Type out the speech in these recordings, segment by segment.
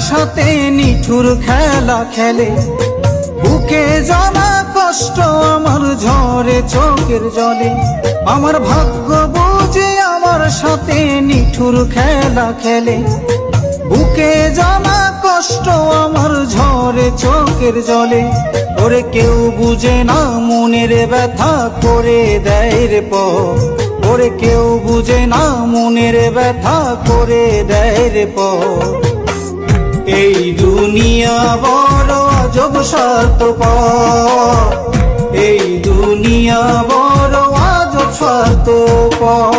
সাথে নিঠুর খেলা খেলে, বুকে জমা কষ্ট আমার ঝরে চোখের জলে। আমার ভাগ্য বুঝে আমার সাথে নিঠুর খেলা খেলে, বুকে জমা কষ্ট আমার ঝরে চোখের জলে। ওরে কেউ বুঝে না মনের ব্যথা করে দেয় রে পর, ওরে কেউ বুঝে না মনের ব্যথা করে দেয় রে পর। এই দুনিয়া বড় আজব স্বার্থপর, এই দুনিয়া বড় আজব স্বার্থপর।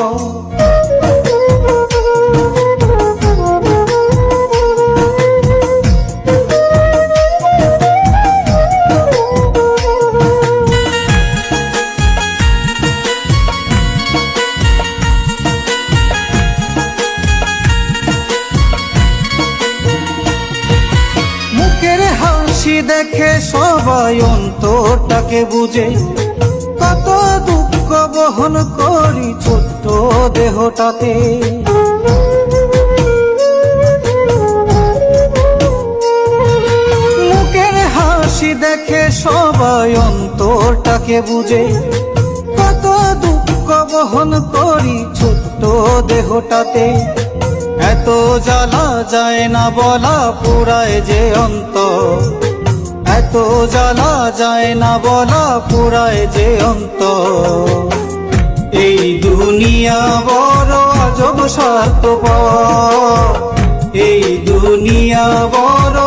দেখে সবাই অন্তরটাকে বুঝে, কত দুঃখ বহন করি ছোট্ট দেহটাতে। মুখের হাসি দেখে সবাই অন্তরটাকে বুঝে, কত দুঃখ বহন করি ছোট্ট দেহটাতে। এত জ্বালা যায় না বলা পুরায় যে অন্তর, এত জ্বালা যায় না বলা পুরায় যে অন্তর। এই দুনিয়া বড় আজব স্বার্থপর, এই দুনিয়া বড়